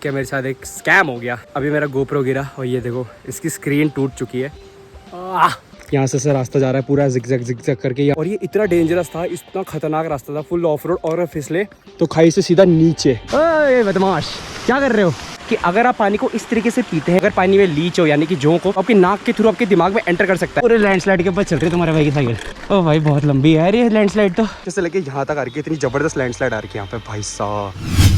क्या मेरे साथ एक स्कैम हो गया। अभी मेरा गोप्रो गिरा और ये देखो इसकी स्क्रीन टूट चुकी है। यहाँ से रास्ता जा रहा है पूरा जिग करके, और ये इतना डेंजरस था, इतना खतरनाक रास्ता था, फुल ऑफ रोड। और फिसले तो खाई से सीधा नीचे। ओए बदमाश, क्या कर रहे हो? कि अगर आप पानी को इस तरीके से पीते हैं, अगर पानी में लीच हो यानी कि जोंक हो, आपकी नाक के थ्रू आपके दिमाग में एंटर कर सकता है। पूरे लैंडस्लाइड के ऊपर चल रही है तुम्हारे भाई की साइकिल। ओ भाई बहुत लंबी है ये लैंडस्लाइड, तो जैसे लेके यहाँ तक आ रही है, इतनी जबरदस्त लैंडस्लाइड आ रही है यहाँ पे भाई साहब।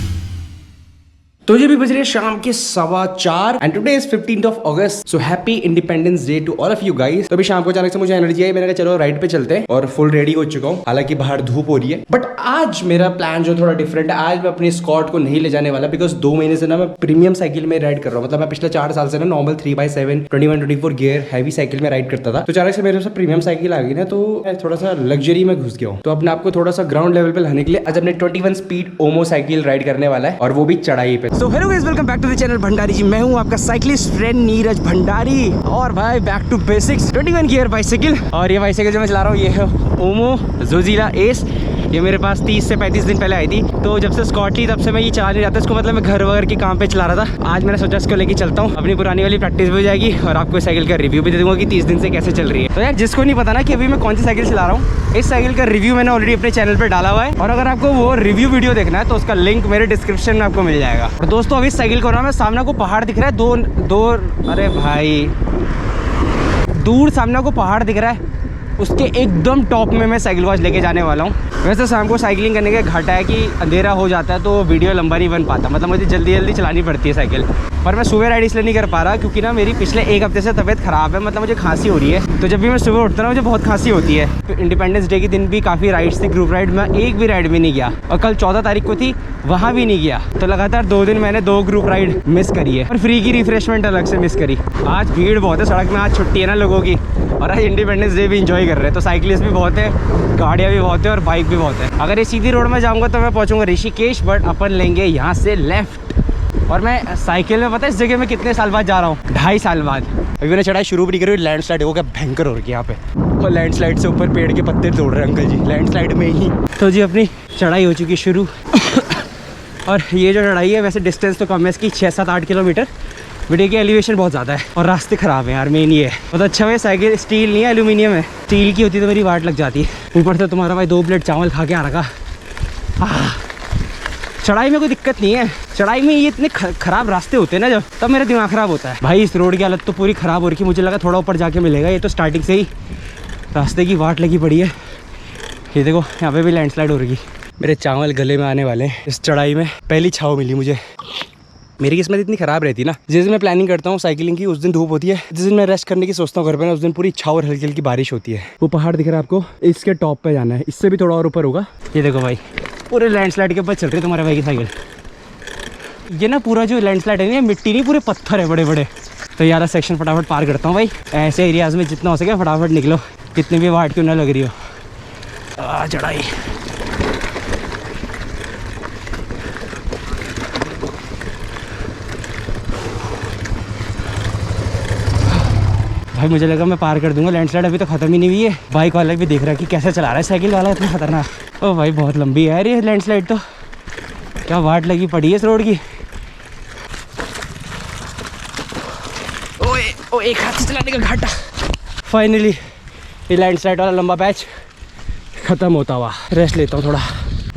तो ये भी बज रही है शाम के 4:15 and today is 15th of August, so happy Independence Day to all of you guys. तो अभी शाम को अचानक से मुझे एनर्जी आई, मैंने कहा चलो राइड पे चलते हैं, और फुल रेडी हो चुका हूँ। हालांकि बाहर धूप हो रही है, बट आज मेरा प्लान जो थोड़ा डिफरेंट है। आज मैं अपनी स्कॉट को नहीं ले जाने वाला, बिकॉज 2 महीने से ना मैं प्रीमियम साइकिल में राइड कर रहा हूँ। मतलब मैं पिछले 4 साल से ना normal 3x7 21-24 gear heavy cycle में राइड करता था। तो अचानक से मेरे पास प्रीमियम साइकिल आ गई ना, तो मैं थोड़ा सा लग्जरी में घुस गया हूँ। तो अपने आपको थोड़ा सा ग्राउंड लेवल पे लाने के लिए आज अपने 21 स्पीड ओमो साइकिल राइड करने वाला है, और वो भी चढ़ाई पे। So hello guys, welcome back to the channel Bhandari ji. मैं हूं आपका साइकिलिस्ट फ्रेंड नीरज भंडारी, और भाई back to basics 21 gear bicycle. और ये बाइसाइकिल जो मैं चला रहा हूँ ये है ओमो जोजिला एस। ये मेरे पास 30 से 35 दिन पहले आई थी। तो जब से स्कॉट ली तब से मैं ये चला नहीं जाता इसको, मतलब मैं घर वगैरह के काम पे चला रहा था। आज मैंने सोचा इसको लेके चलता हूँ, अपनी पुरानी वाली प्रैक्टिस भी हो जाएगी, और आपको साइकिल का रिव्यू भी दे दूंगा कि 30 दिन से कैसे चल रही है। तो यार जिसको नहीं पता ना कि अभी मैं कौन सी साइकिल चला रहा हूँ, इस साइकिल का रिव्यू मैंने ऑलरेडी अपने चैनल पर डाला हुआ है, और अगर आपको वो रिव्यू वीडियो देखना है तो उसका लिंक मेरे डिस्क्रिप्शन में आपको मिल जाएगा। और दोस्तों अभी इस साइकिल को ना मैं सामने को पहाड़ दिख रहा है, दो अरे भाई दूर सामने को पहाड़ दिख रहा है, उसके एकदम टॉप में मैं साइकिल वॉच लेके जाने वाला हूँ। वैसे शाम को साइकिलिंग करने का घाटा है कि अंधेरा हो जाता है तो वीडियो लंबा नहीं बन पाता, मतलब मुझे जल्दी जल्दी चलानी पड़ती है साइकिल। पर मैं सुबह राइड इसलिए नहीं कर पा रहा क्योंकि ना मेरी पिछले 1 हफ्ते से तबीयत ख़राब है, मतलब मुझे खांसी हो रही है। तो जब भी मैं सुबह उठता हूँ मुझे बहुत खांसी होती है। तो इंडिपेंडेंस डे के दिन भी काफ़ी राइड्स थी, ग्रुप राइड में एक भी राइड में नहीं गया, और कल 14 तारीख को थी वहाँ भी नहीं गया। तो लगातार 2 दिन मैंने 2 ग्रुप राइड मिस करी है, और फ्री की रिफ्रेशमेंट अलग से मिस करी। आज भीड़ बहुत है सड़क में, आज छुट्टी है ना लोगों की, और आज इंडिपेंडेंस डे भी इंजॉय कर रहे हैं। तो साइकिलिस्ट भी बहुत है, गाड़ियाँ भी बहुत है, और बाइक भी बहुत है। अगर ये सीधी रोड में जाऊँगा तो मैं पहुँचूँगा ऋषिकेश, बट अपन लेंगे यहाँ से लेफ्ट। और मैं साइकिल में पता है इस जगह में कितने साल बाद जा रहा हूँ, 2.5 साल बाद। अभी मैंने चढ़ाई शुरू भी नहीं करी, लैंडस्लाइड हो गया भयंकर हो रही है यहाँ पे, और लैंडस्लाइड से ऊपर पेड़ के पत्ते तोड़ रहे हैं अंकल जी लैंडस्लाइड में ही। तो जी अपनी चढ़ाई हो चुकी शुरू। और ये जो चढ़ाई है वैसे डिस्टेंस तो कम है इसकी, 6-7-8 किलोमीटर, वीडियो की एलिवेशन बहुत ज़्यादा है, और रास्ते ख़राब हैं यार, मेन ये है। बहुत अच्छा है साइकिल स्टील नहीं है, एल्यूमिनियम है। स्टील की होती तो मेरी वाट लग जाती है। ऊपर से तुम्हारा भाई 2 प्लेट चावल खा के आ रखा। चढ़ाई में कोई दिक्कत नहीं है, चढ़ाई में ये इतने खराब रास्ते होते हैं ना जब, तब मेरा दिमाग ख़राब होता है। भाई इस रोड की हालत तो पूरी ख़राब हो रही है, मुझे लगा थोड़ा ऊपर जाके मिलेगा, ये तो स्टार्टिंग से ही रास्ते की वाट लगी पड़ी है। ये देखो यहाँ पे भी लैंडस्लाइड हो रही। मेरे चावल गले में आने वाले हैं। इस चढ़ाई में पहली छाव मिली मुझे। मेरी किस्मत इतनी ख़राब रहती है ना, जिस दिन मैं प्लानिंग करता हूँ साइकिलिंग की उस दिन धूप होती है, जिस दिन मैं रेस्ट करने की सोचता हूँ घर पे ना उस दिन पूरी छाव और हल्की हल्की बारिश होती है। वो पहाड़ दिख रहा है आपको, इसके टॉप पे जाना है, इससे भी थोड़ा और ऊपर होगा। ये देखो भाई पूरे लैंडस्लाइड के ऊपर चल रही है तुम्हारे भाई की साइकिल। ये ना पूरा जो लैंडस्लाइड है ना, मिट्टी नहीं पूरे पत्थर है बड़े बड़े। तो यार सेक्शन फटाफट पार करता हूँ भाई, ऐसे एरियाज में जितना हो सके फटाफट निकलो, कितनी भी वाट क्यों ना लग रही हो। चढ़ाई भाई, मुझे लगा मैं पार कर दूंगा, लैंडस्लाइड अभी तो खत्म ही नहीं हुई है। बाइक वाला भी देख रहा है कि कैसे चला रहा है साइकिल वाला, इतना खतरनाक। ओ भाई बहुत लंबी है यार ये लैंडस्लाइड, तो क्या वाट लगी पड़ी है इस रोड की। ओए एक हाथ से चलाने का घाटा। फाइनली ये लैंडस्लाइड वाला लंबा पैच खत्म होता हुआ। रेस्ट लेता हूँ थोड़ा।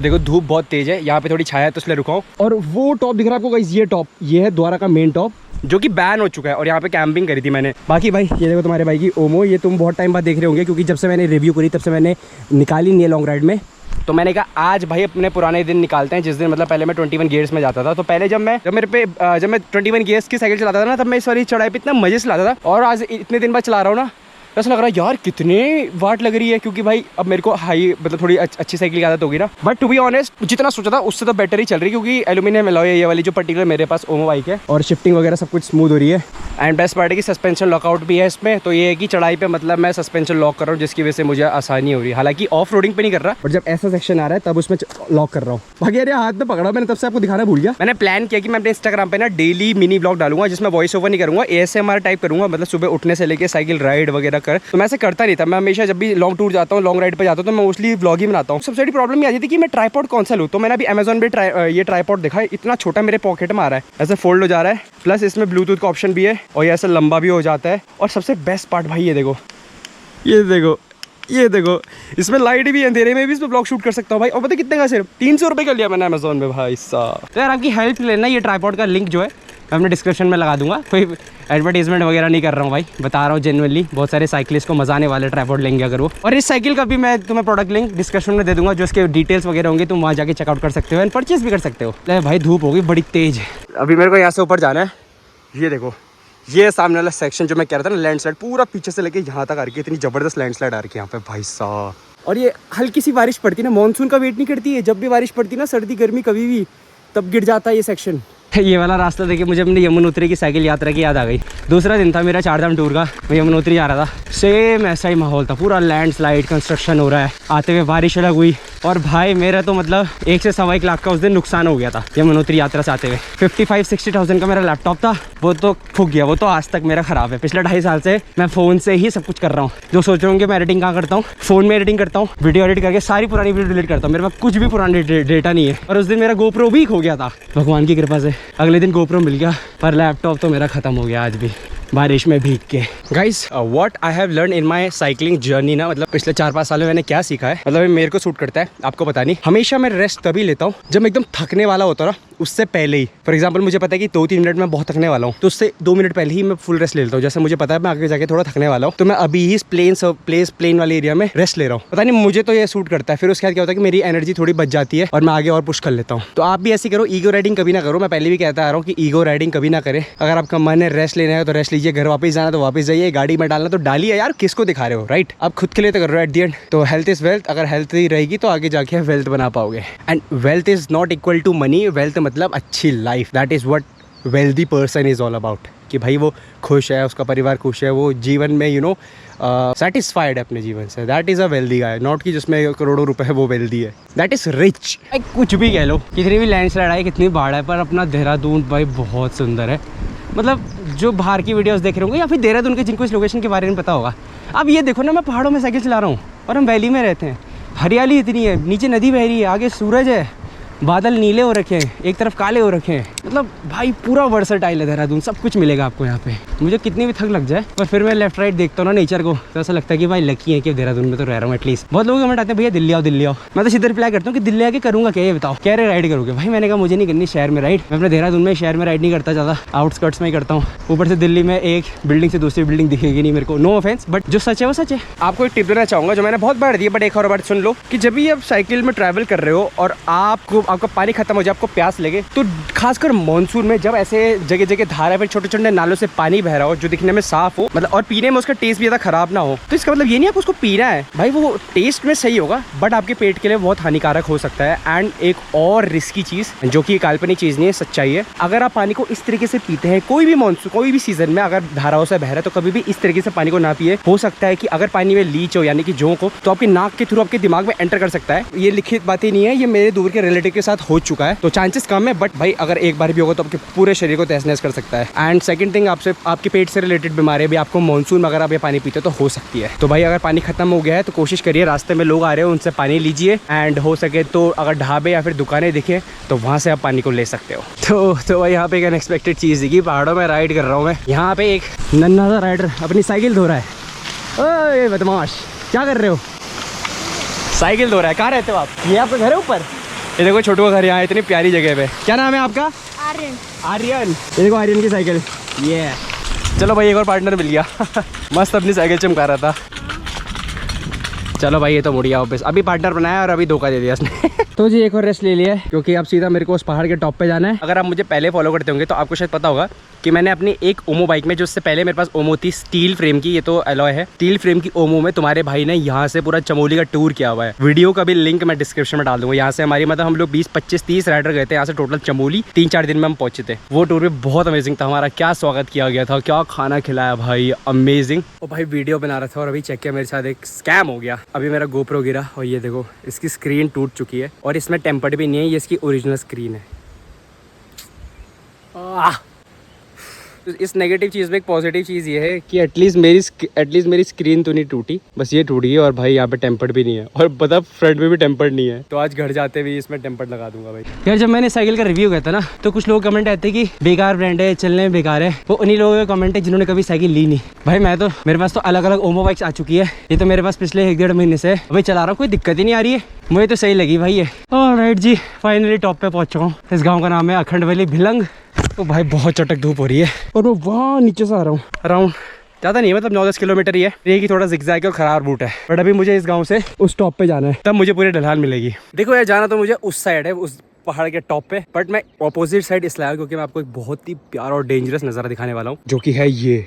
देखो धूप बहुत तेज है, यहाँ पे थोड़ी छाया है तो इसलिए रुका हूँ। और वो टॉप दिख रहा है आपको गाइस, ये टॉप, ये है द्वारा का मेन टॉप जो कि बैन हो चुका है, और यहाँ पे कैंपिंग करी थी मैंने। बाकी भाई ये देखो तुम्हारे भाई की ओमो, ये तुम बहुत टाइम बाद देख रहे होंगे क्योंकि जब से मैंने रिव्यू करी तब से मैंने निकाली नहीं है लॉन्ग राइड में। तो मैंने कहा आज भाई अपने पुराने दिन निकालते हैं, जिस दिन मतलब पहले मैं 21 गियर्स में जाता था। तो पहले जब मैं 21 गियर्स की साइकिल चलाता था ना, तब मैं इस वाली चढ़ाई पे इतना मजे से चलाता था, और आज इतने दिन बाद चला रहा हूँ ना, ऐसा लग रहा है यार कितने वाट लग रही है, क्योंकि भाई अब मेरे को हाई मतलब थोड़ी अच्छी साइकिल की आदत होगी ना। बट टू बी ऑनेस्ट जितना सोचा था उससे तो बेटर ही चल रही है, क्योंकि एल्यूमिनियम एलॉय है ये वाली जो पर्टिकुलर मेरे पास ओमो बाइक है, और शिफ्टिंग वगैरह सब कुछ स्मूथ हो रही है। एंड बेस्ट पार्ट है कि सस्पेंशन लॉकआउट भी है इसमें, तो ये है कि चढ़ाई पे मतलब मैं सस्पेंशन लॉक कर रहा हूँ, जिसकी वजह से मुझे आसानी हो रही है। हालांकि ऑफ रोडिंग पे नहीं कर रहा, और जब ऐसा सेक्शन आ रहा है तब उसमें लॉक कर रहा हूँ। बाकी यार हाथ में पकड़ा मैंने, तब से आपको दिखाना भूल गया। मैंने प्लान किया कि मैं अपने इंस्टाग्राम पे ना डेली मिनी ब्लॉग डालूंगा, जिसमें वॉइस ओवर नहीं करूँगा, ASMR टाइप करूँगा, मतलब सुबह उठने से लेकर साइकिल राइड वगैरह कर। तो मैं ऐसे करता नहीं था, मैं हमेशा जब भी लॉन्ग टूर जाता हूँ, लॉन्ग राइड पे जाता हूँ, तो मैं मोस्टली ब्लॉग ही बनाता हूँ। सबसे बड़ी प्रॉब्लम ये आ जाती है कि मैं ट्राइपॉड कौन सा लूँ। तो मैंने अभी अमेजॉन पे ये ट्राइपॉड देखा है, इतना छोटा मेरे पॉकेट में आ रहा है, ऐसे फोल्ड हो जा रहा है, प्लस इसमें ब्लूटूथ का ऑप्शन भी है और ये ऐसे लंबा भी हो जाता है। और सबसे बेस्ट पार्ट भाई ये देखो, ये देखो, ये देखो, इसमें लाइट भी है, अंधेरे में भी इसमें ब्लॉग शूट कर सकता हूँ भाई। और पता कितने का, सिर्फ 300 रुपये का लिया मैंने अमेजोन में भाई साहब। तो यार आपकी हेल्प लेना, ये ट्राइपॉड का लिंक जो है मैं अपने डिस्क्रिप्शन में लगा दूंगा। कोई एडवर्टीजमेंट वगैरह नहीं कर रहा हूँ भाई, बता रहा हूँ जेन्युइनली। बहुत सारे साइकिलिस्ट को मजा आने वाले ट्राइपॉड लेंगे अगर वो। और इस साइकिल का भी मैं तुम्हें प्रोडक्ट लिंक डिस्क्रिप्शन में दे दूंगा, जो इसके डिटेल्स वगैरह होंगे तुम वहाँ जाके चेकआउट कर सकते हो एंड परचेज भी कर सकते हो। भाई धूप होगी बड़ी तेज, अभी मेरे को यहाँ से ऊपर जाना है। ये देखो, ये सामने वाला सेक्शन जो मैं कह रहा था ना, लैंडस्लाइड पूरा पीछे से लेके यहाँ तक आ रही है, इतनी जबरदस्त लैंडस्लाइड आ रही है यहाँ पे भाई साहब। और ये हल्की सी बारिश पड़ती है ना, मानसून का वेट नहीं करती है, जब भी बारिश पड़ती है ना, सर्दी गर्मी कभी भी, तब गिर जाता है ये सेक्शन। ये वाला रास्ता देखिए मुझे अपनी यमुनोत्री की साइकिल यात्रा की याद आ गई। दूसरा दिन था मेरा 4 धाम टूर का, मैं यमुनोत्री जा रहा था, सेम ऐसा ही माहौल था, पूरा लैंडस्लाइड, कंस्ट्रक्शन हो रहा है, आते हुए बारिश अलग हुई। और भाई मेरा तो मतलब 1 से 1.25 लाख का उस दिन नुकसान हो गया था यमुनोत्री यात्रा से आते हुए। 55-60,000 का मेरा लैपटॉप था, वो तो फूक गया, वो तो आज तक मेरा खराब है। पिछले 2.5 साल से मैं फ़ोन से ही सब कुछ कर रहा हूँ। जो सोच रहे होंगे मैं एडिटिंग कहाँ करता हूँ, फ़ोन में एडिटिंग करता हूँ, वीडियो एडिट करके सारी पुरानी वीडियो डिलीट करता हूँ। मेरे पास कुछ भी पुरानी डेटा नहीं है। और उस दिन मेरा GoPro भी खो गया था, भगवान की कृपा से अगले दिन GoPro मिल गया, पर लैपटॉप तो मेरा ख़त्म हो गया आज भी बारिश में भीग के। Guys what I have learn in my cycling journey ना, मतलब पिछले 4-5 सालों में मैंने क्या सीखा है, मतलब मेरे को सूट करता है, आपको पता नहीं। हमेशा मैं रेस्ट तभी लेता हूँ जब मैं एकदम थकने वाला होता ना, उससे पहले ही। फॉर एग्जाम्पल मुझे पता है कि 2-3 मिनट में बहुत थकने वाला हूँ, तो उससे 2 मिनट पहले ही मैं फुल रेस्ट ले लेता हूँ। जैसे मुझे पता है मैं आगे जाके थोड़ा थकने वाला हूँ, तो मैं अभी ही प्लेन वाले एरिया में रेस्ट ले रहा हूँ। पता नहीं मुझे तो ये सूट करता है। फिर उसके बाद क्या होता है कि मेरी एनर्जी थोड़ी बच जाती है और मैं आगे और पुश कर लेता हूँ। तो आप भी ऐसी करो, ईगो राइडिंग कभी ना करो। मैं पहले भी कहता आ रहा हूँ कि ईगो राइडिंग कभी ना करें। अगर आपका मन है रेस्ट लेना है तो रेस्ट लीजिए, घर वापस जाना तो वापस जाइए, गाड़ी में डालना तो डालिए यार, किसको दिखा रहे हो, राइट? आप खुद के लिए तो कर रहे हो एट द एंड। तो हेल्थ इज वेल्थ, अगर हेल्थ ही रहेगी तो आगे जाके वेल्थ बना पाओगे। And wealth is not equal to money, wealth मतलब अच्छी life. That is what wealthy person is all about, कि भाई वो खुश है, उसका परिवार खुश है, वो जीवन में यू नो सेटिस्फाइड है अपने जीवन से। That is a wealthy guy, not कि जिसमें करोड़ों रुपए है वो वेल्दी है। That is rich. कुछ भी कह लो, कितनी भी लैंडस्लाइड आए, कितनी बाढ़ है, पर अपना देहरादून भाई बहुत सुंदर है। मतलब जो बाहर की वीडियोस देख रहे होंगे या फिर देहरादून के जिनको इस लोकेशन के बारे में पता होगा, अब ये देखो ना, मैं पहाड़ों में साइकिल चला रहा हूँ और हम वैली में रहते हैं, हरियाली इतनी है, नीचे नदी बह रही है, आगे सूरज है, बादल नीले हो रखे हैं, एक तरफ काले हो रखे हैं। मतलब भाई पूरा वर्सटाइल है देहरादून, सब कुछ मिलेगा आपको यहाँ पे। मुझे कितनी भी थक लग जाए पर फिर मैं लेफ्ट राइट देखता हूँ ना नेचर को, तो ऐसा लगता है कि भाई लकी है कि देहरादून में तो रह रहा हूँ एटलीस्ट। बहुत लोग कमेंट आते हैं भैया दिल्ली आओ दिल्ली आओ, मैं तो सीधे रिप्लाई करता हूँ कि दिल्ली आके करूँगा क्या, ये बताओ, कह रहे राइड करोगे? भाई मैंने कहा मुझे नहीं करनी शहर में राइड, मैं अपने देहरादून में शहर में राइड नहीं करता, ज़्यादा आउटस्कर्ट्स में ही करता हूँ। ऊपर से दिल्ली में एक बिल्डिंग से दूसरी बिल्डिंग दिखेगी नहीं मेरे को, नो ऑफेंस, बट जो सच है वो सच है। आपको एक टिप देना चाहूँगा जो मैंने बहुत बार दी है, बट एक और बार सुन लो कि जब भी आप साइकिल में ट्रैवल कर रहे हो और आपका पानी खत्म हो जाए, आपको प्यास लगे, तो खासकर मानसून में जब ऐसे जगह जगह धारा पे छोटे छोटे नालों से पानी बह रहा हो जो दिखने में साफ हो, मतलब और पीने में उसका टेस्ट भी ज़्यादा खराब ना हो, तो इसका मतलब ये नहीं आप उसको पीना है भाई, वो टेस्ट में सही होगा बट आपके पेट के लिए बहुत हानिकारक हो सकता है। एंड एक और रिस्की चीज़ जो कि काल्पनिक चीज़ नहीं है, सच्चाई है, अगर आप पानी को इस तरीके से पीते हैं कोई भी मानसून कोई भी सीजन में, अगर धाराओं से बह रहा है तो कभी भी इस तरीके से पानी को ना पिए। हो सकता है कि अगर पानी में लीच हो यानी कि जोंक हो तो आपके नाक के थ्रू आपके दिमाग में एंटर कर सकता है। ये लिखित बातें नहीं है, ये मेरे दूर के रिलेटिव के साथ हो चुका है, तो चांसेस कम है, बट भाई अगर एक बार भी होगा तो आपके पूरे शरीर को तहस नहस कर सकता है। एंड सेकंड थिंग, आपसे आपके पेट से रिलेटेड बीमारी भी आपको मानसून में अगर आप ये पानी पीते हो तो हो सकती है। तो भाई अगर पानी खत्म हो गया है तो कोशिश करिए, रास्ते में लोग आ रहे हो उनसे पानी लीजिए, एंड हो सके तो अगर ढाबे या फिर दुकानें दिखे तो वहाँ से आप पानी को ले सकते हो। तो भाई यहाँ पे एक अनएक्सपेक्टेड चीज़ दिखी, पहाड़ों में राइड कर रहा हूँ मैं, यहाँ पे एक नन्हा सा राइडर अपनी साइकिल धो रहा है। ओए बदमाश, क्या कर रहे हो? साइकिल धो रहा है। कहाँ रहते हो आप? ये आपका घर है ऊपर? ये देखो छोटू का घर यहाँ इतनी प्यारी जगह पे। क्या नाम है आपका? आर्यन। आर्यन, ये देखो आर्यन की साइकिल। ये चलो भाई एक और पार्टनर मिल गया मस्त अपनी साइकिल चमका रहा था। चलो भाई ये तो बढ़िया वापस, अभी पार्टनर बनाया और अभी धोखा दे दिया उसने तो जी एक और रेस्ट ले लिया है क्योंकि अब सीधा मेरे को उस पहाड़ के टॉप पे जाना है। अगर आप मुझे पहले फॉलो करते होंगे तो आपको शायद पता होगा कि मैंने अपनी एक ओमो बाइक में, जो उससे पहले मेरे पास ओमो थी स्टील फ्रेम की, ये तो एलॉय है, स्टील फ्रेम की ओमो में तुम्हारे भाई ने यहाँ से पूरा चमोली का टूर किया हुआ है। वीडियो का भी लिंक मैं डिस्क्रिप्शन में डाल दूंगा। यहाँ से हमारी मतलब हम लोग 20, 25, 30 राइडर गए थे यहाँ से टोटल चमोली। 3-4 दिन में हम पहुंचे थे। वो टूर भी बहुत अमेजिंग था हमारा। क्या स्वागत किया गया था, क्या खाना खिलाया भाई, अमेजिंग। और भाई वीडियो बना रहा था और अभी चेक किया मेरे साथ एक स्कैम हो गया। अभी मेरा गोप्रो गिरा और ये देखो इसकी स्क्रीन टूट चुकी है और इसमें टेम्पर्ड भी नहीं है, ये इसकी ओरिजिनल स्क्रीन है। तो इस नेगेटिव चीज़ में एक पॉजिटिव चीज़ ये है कि एटलीस्ट मेरी स्क्रीन तो नहीं टूटी, बस ये टूटी है। और भाई यहाँ पे टेम्पर्ड भी नहीं है और पता फ्रंट में भी टेम्पर्ड नहीं है। तो आज घर जाते भी इसमें टेम्पर्ड लगा दूंगा भाई। यार जब मैंने साइकिल का रिव्यू किया था ना तो कुछ लोग कमेंट आते कि बेकार ब्रांड है, चलने में बेकार है। वो उन्हीं लोगों के कमेंट है जिन्होंने कभी साइकिल ली नहीं। भाई मेरे पास तो अलग अलग ओमो बाइक्स आ चुकी है। ये तो मेरे पास पिछले 1-1.5 महीने से अभी चला रहा हूँ, कोई दिक्कत ही नहीं आ रही है। मुझे तो सही लगी भाई ये। ऑलराइट जी, फाइनली टॉप पे पहुंच चुका हूँ। इस गाँव का नाम है अखंड वैली भिलंग। तो भाई बहुत चटक धूप हो रही है और मैं वहाँ नीचे से आ रहा हूँ। अराउंड ज़्यादा नहीं है, मतलब 9-10 किलोमीटर ही है। ये कि थोड़ा जिगजैग और खराब रूट है, बट अभी मुझे इस गांव से उस टॉप पे जाना है, तब मुझे पूरी ढलान मिलेगी। देखो यार, जाना तो मुझे उस साइड है, उस पहाड़ के टॉप पे, बट मैं ऑपोजिट साइड इसलिए आया क्योंकि मैं आपको एक बहुत ही प्यारा और डेंजरस नज़ारा दिखाने वाला हूँ, जो कि है ये।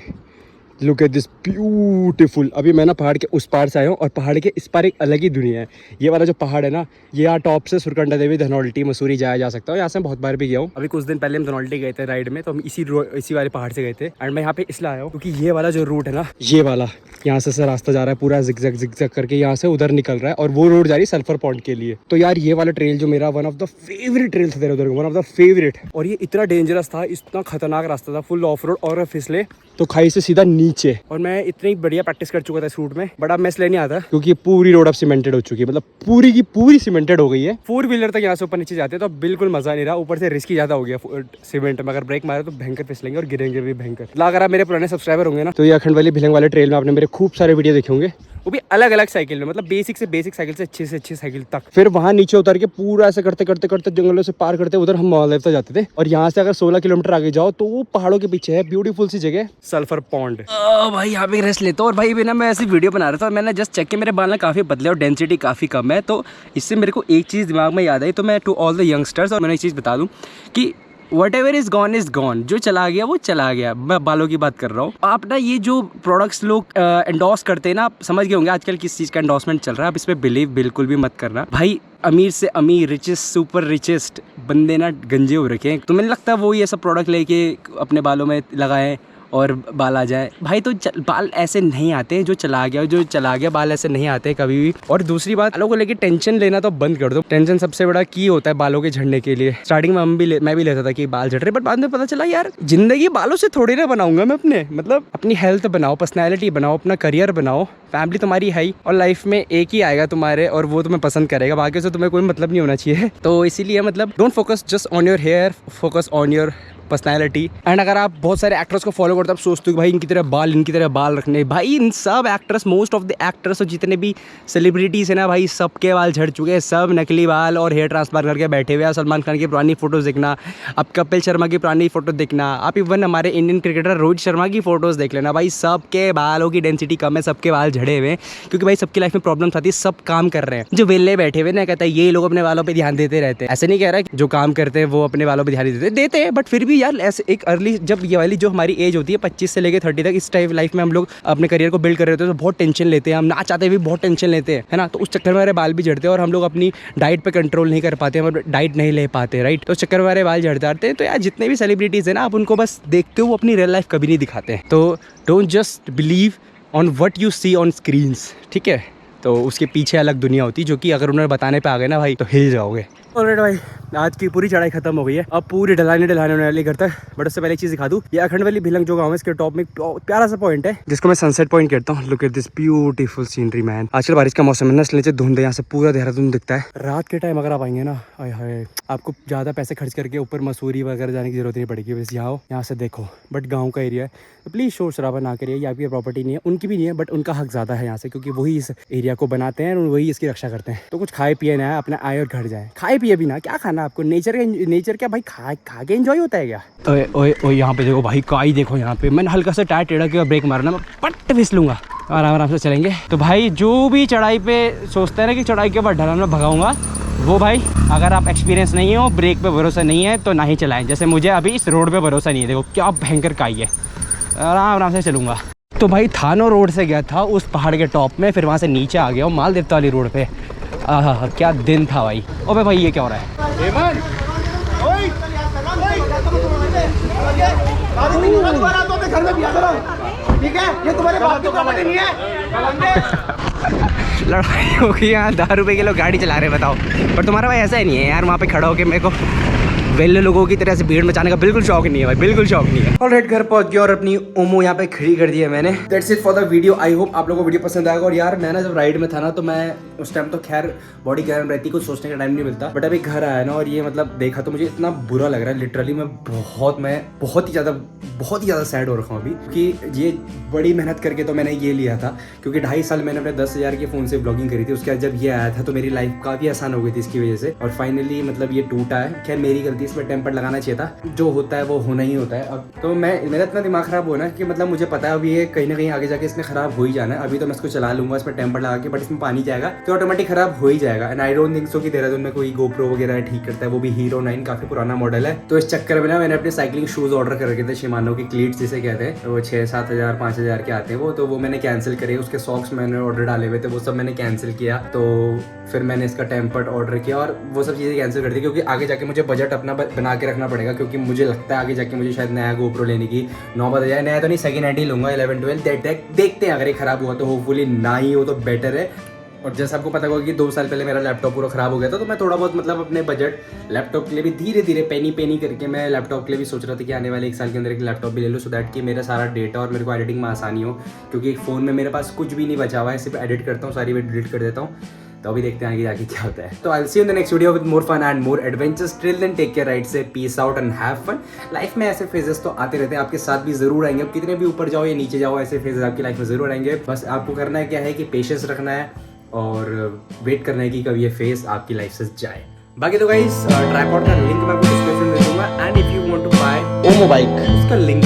Look at this beautiful. अभी मैं ना पहाड़ के उस पार से आया हूँ और पहाड़ के इस पार एक अलग ही दुनिया है। ये वाला जो पहाड़ है ना, ये यहाँ टॉप से सुरकंडा देवी, धनौल्टी, मसूरी जाया जा सकता है। यहाँ से बहुत बार भी गया हूँ। अभी कुछ दिन पहले हम धनौल्टी गए थे राइड में, तो हम इसी वाले पहाड़ से गए थे। एंड मैं यहाँ पे इसलिए आया हूँ क्योंकि ये वाला जो रूट है ना, ये वाला यहाँ से रास्ता जा रहा है पूरा जिगजैग करके, यहाँ से उधर निकल रहा है और वो रोड जा रही है सल्फर पॉइंट के लिए। तो यार ये वाला ट्रेल जो मेरा one of the favourite trail था उधर, वन ऑफ द फेवरेट। और ये इतना डेंजरस था, इतना खतरनाक रास्ता था, फुल ऑफ रोड और फिसले तो खाई से सीधा नीचे। और मैं इतनी बढ़िया प्रैक्टिस कर चुका था इस रूट में, बट अब मैं इसलिए नहीं आता क्योंकि पूरी रोड अब सीमेंटेड हो चुकी है, मतलब पूरी की पूरी सीमेंटेड हो गई है। 4 व्हीलर तक यहाँ से ऊपर नीचे जाते हैं तो अब बिल्कुल मजा नहीं रहा। ऊपर से रिस्की ज्यादा हो गया सीमेंट में, अगर ब्रेक मारे तो भयंकर फिसलेंगे और गिरेंगे भी भयंकर। अगर आप मेरे पुराने सब्सक्राइबर होंगे ना, तो ये अखंड वैली भिलंग वाले ट्रेल में आपने मेरे खूब सारे वीडियो देखे होंगे, वो भी अलग अलग साइकिल में, मतलब बेसिक साइकिल से अच्छी साइकिल तक। फिर वहाँ नीचे उतर के पूरा ऐसे करते करते जंगलों से पार करते उधर हम महादेव तक जाते थे। और यहाँ से अगर 16 किलोमीटर आगे जाओ तो वो पहाड़ों के पीछे है ब्यूटीफुल सी जगह सल्फर पॉन्ड। भाई यहाँ पे रेस्ट लेता हूँ। और भाई बिना मैं ऐसी वीडियो बना रहा था, मैंने जस्ट चेक किया मेरे बाल ना काफी बदले और डेंसिटी काफी कम है। तो इससे मेरे को एक चीज दिमाग में याद आई, तो मैं टू ऑल द यंगस्टर्स और मैंने एक चीज बता दूं कि Whatever is gone, जो चला गया वो चला गया। मैं बालों की बात कर रहा हूँ। आप ना ये जो प्रोडक्ट्स लोग एंडोर्स करते हैं ना, आप समझ गए होंगे आजकल किस चीज़ का एंडोर्समेंट चल रहा है। आप इस पर बिलीव बिल्कुल भी मत करना भाई। अमीर से अमीर, रिचेस्ट सुपर रिचेस्ट बंदे ना गंजे हो रखे हैं। तो मुझे लगता है वो ये सब प्रोडक्ट लेके अपने बालों में लगाएं और बाल आ जाए भाई। तो बाल ऐसे नहीं आते, जो चला गया बाल ऐसे नहीं आते कभी भी। और दूसरी बात, बालों को लेके टेंशन लेना तो बंद कर दो। टेंशन सबसे बड़ा की होता है बालों के झड़ने के लिए। स्टार्टिंग में मैं भी लेता था कि बाल झड़ रहे, बट बाद में पता चला यार जिंदगी बालों से थोड़ी ना बनाऊंगा मैं अपने। मतलब अपनी हेल्थ बनाओ, पर्सनैलिटी बनाओ, अपना करियर बनाओ। फैमिली तुम्हारी है ही और लाइफ में एक ही आएगा तुम्हारे, और वो तुम्हें पसंद करेगा, बाकी से तुम्हें कोई मतलब नहीं होना चाहिए। तो इसीलिए मतलब don't focus just on your hair, focus on your personality. And अगर आप बहुत सारे एक्टर्स को फॉलो करते हो, आप सोचते हो भाई इनकी तरह बाल रखने। भाई इन सब actors, most of the actors और जितने भी सेलिब्रिटीज़ हैं ना भाई, सबके बाल झड़ चुके हैं। सब नकली बाल और हेयर ट्रांसफर करके बैठे हुए हैं। सलमान खान की पुरानी फोटोज़ देखना, आप कपिल शर्मा की पुरानी फोटो देखना, आप इवन हमारे इंडियन क्रिकेटर रोहित शर्मा की फोटोज़ देख लेना। भाई सबके बालों की डेंसिटी कम है, सबके बाल झड़े हुए हैं, क्योंकि भाई सबकी लाइफ में प्रॉब्लम्स आती है। सब काम कर रहे हैं, जो वेले बैठे हुए ना, कहता है ये लोग अपने बालों पर ध्यान देते रहते हैं। ऐसे नहीं कह रहा है जो काम करते हैं वो अपने बालों पर ध्यान देते हैं, बट फिर भी यार ऐसे एक जब ये वाली जो हमारी एज होती है 25 से लेकर 30 तक, इस टाइप लाइफ में हम लोग अपने करियर को बिल्ड कर रहे होते हैं, तो बहुत टेंशन लेते हैं। हम ना चाहते भी बहुत टेंशन लेते हैं, है ना। तो उस चक्कर में हमारे बाल भी झड़ते हैं और हम लोग अपनी डाइट पे कंट्रोल नहीं कर पाते, हम डाइट नहीं ले पाते, राइट। तो उस चक्कर में हमारे बाल झड़ते आते हैं। तो यार जितने भी सेलिब्रिटीज़ हैं ना, आप उनको बस देखते हो, वो अपनी रियल लाइफ कभी नहीं दिखाते हैं। तो don't just believe on what you see on screens, ठीक है। तो उसके पीछे अलग दुनिया होती है, जो कि अगर उन्हें बताने पे आ गए ना भाई, तो हिल जाओगे। ऑलराइट भाई, आज की पूरी चढ़ाई खत्म हो गई है। अब पूरी ढलाने होने वाली घर तक। बट उससे पहले एक चीज दिखा दूं, ये अखंड वैली भिलंग जो गाँव है, इसके टॉप में प्यारा सा पॉइंट है जिसको मैं सनसेट पॉइंट कहता हूँ। Look at this beautiful scenery man. आजकल बारिश का मौसम है ना, इसलिए धुंध है, यहाँ से पूरा देहरादून दिखता है। रात के टाइम अगर आप आएंगे ना, हाय आपको ज्यादा पैसे खर्च करके ऊपर मसूरी वगैरह जाने की जरूरत नहीं पड़ेगी। बस यहाँ से देखो। बट गाँव का एरिया है, तो प्लीज शोर शराबा ना करिए। यहाँ की प्रॉपर्टी नहीं है, उनकी भी नहीं है, बट उनका हक ज्यादा है यहाँ से, क्योंकि वही इस एरिया को बनाते हैं और वही इसकी रक्षा करते हैं। तो कुछ खाए पिए ना, अपना आए और घर जाए। खाए पिए भी ना, क्या खाना आपको, नेचर क्या भाई, खा के एंजॉय होता है क्या। ओए यहाँ पे देखो भाई, काई देखो यहाँ पे। मैंने हल्का सा टायर टेढ़ा किया, ब्रेक मारना, मैं पट फिस लूंगा। आराम से चलेंगे। तो भाई जो भी चढ़ाई पे सोचते हैं ना कि चढ़ाई के बाद ढलान में भगाऊंगा, वो भाई अगर आप एक्सपीरियंस नहीं हो, ब्रेक पे भरोसा नहीं है तो ना ही चलाएं। जैसे मुझे अभी इस रोड पे भरोसा नहीं है, देखो क्या भयंकर काई है, आराम आराम से चलूँगा। तो भाई थानो रोड से गया था उस पहाड़ के टॉप में, फिर वहाँ से नीचे आ गया हूँ माल देवता वाली रोड पे। आहा क्या दिन था भाई। ओबे भाई ये क्या हो रहा है? ठीक है, ये तुम्हारे बाप की प्रॉपर्टी नहीं है। लड़ाई हो गई यहाँ, 10 रुपये किलो गाड़ी चला रहे बताओ। पर तुम्हारा भाई ऐसा ही नहीं है यार, वहाँ पे खड़ा होकर मेरे को वेल्ले लोगों की तरह से भीड़ मचाने का बिल्कुल शौक नहीं है भाई, बिल्कुल शौक नहीं है। ऑलराइट, घर पहुंच गया और अपनी ओमो यहाँ पे खड़ी कर दी है मैंने। That's it for the video. I hope आप लोगों को वीडियो पसंद आएगा। और यार मैं ना जब राइड में था ना, तो मैं उस टाइम तो खैर बॉडी गर्म रहती, कुछ सोचने का टाइम नहीं मिलता। बट अभी घर आया ना और ये मतलब देखा तो मुझे इतना बुरा लग रहा है लिटरली। मैं बहुत ही ज़्यादा सैड हो रखा हूँ अभी, क्योंकि ये बड़ी मेहनत करके तो मैंने ये लिया था। क्योंकि 2.5 साल मैंने अपने 10,000 के फ़ोन से ब्लॉगिंग करी थी। उसके बाद जब ये आया था तो मेरी लाइफ काफ़ी आसान हो गई थी इसकी वजह से। और फाइनली मतलब ये टूटा है। खैर मेरी गलती, इसमें टेम्पर लगाना चाहिए था। जो होता है वो होना ही होता है। अब तो मेरा इतना दिमाग ख़राब हुआ ना कि मतलब मुझे पता है अभी ये कहीं ना कहीं आगे जाके इसने ख़राब हो ही जाना है। अभी तो मैं इसको चला लूँगा इसमें टेम्पर लगा के, बट इसमें पानी जाएगा तो ऑटोमेटिक ख़राब हो ही जाएगा। And I don't think so कि देहरादून में कोई GoPro वगैरह ठीक करता है, वो भी Hero 9 काफ़ी पुराना मॉडल है। तो इस चक्कर में ना मैंने अपने साइकिलिंग शूज़ ऑर्डर कर रखे थे, शिमानो की क्लीट्स जिसे कहते हैं। वो 6-7 हज़ार 5 हज़ार के आते हैं वो, तो वो मैंने कैंसिल करे। उसके सॉक्स मैंने ऑर्डर डाले हुए थे, वो सब मैंने कैंसिल किया। तो फिर मैंने इसका टेम्पर्ड ऑर्डर किया और वो सब चीज़ें कैंसिल कर दी, क्योंकि आगे जाके मुझे बजट अपना बना के रखना पड़ेगा। क्योंकि मुझे लगता है आगे जाके मुझे शायद नया GoPro लेने की नौबत आ जाए। नया तो नहीं, सेकंड हैंड ही लूँगा 11-12। देखते हैं, अगर ये ख़राब हुआ तो होपफुली ना ही हो तो बेटर है। और जैसे आपको पता होगा कि 2 साल पहले मेरा लैपटॉप पूरा ख़राब हो गया था, तो मैं थोड़ा बहुत मतलब अपने बजट लैपटॉप के लिए भी धीरे धीरे पेनी करके मैं लैपटॉप के लिए भी सोच रहा था कि आने वाले 1 साल के अंदर एक लैपटॉप भी ले लूँ, सो दैट कि मेरा सारा डेटा और मेरे को एडिटिंग में आसानी हो। क्योंकि एक फ़ोन में मेरे पास कुछ भी नहीं बचा हुआ है, सिर्फ एडिट करता हूँ, सारी वीडियो डिलीट कर देता हूँ। तो अभी देखते हैं आगे जाके क्या होता है। तो I will see you in the next video with more fun and more adventures. Till then take care, right से peace out and have fun. Life में ऐसे फेजेस तो आते रहते हैं, आपके साथ भी जरूर आएंगे। अब कितने भी ऊपर जाओ या नीचे जाओ, ऐसे फेजेस आपकी लाइफ में जरूर आएंगे। बस आपको करना है क्या है कि पेशेंस रखना है और वेट करना है कि कभी ये फेज आपकी लाइफ से जाए। बाकी तो गाइस ट्राइपॉड का लिंक मैं आपको डिस्क्रिप्शन में दूंगा। And if you want to buy Omo bike, उसका लिंक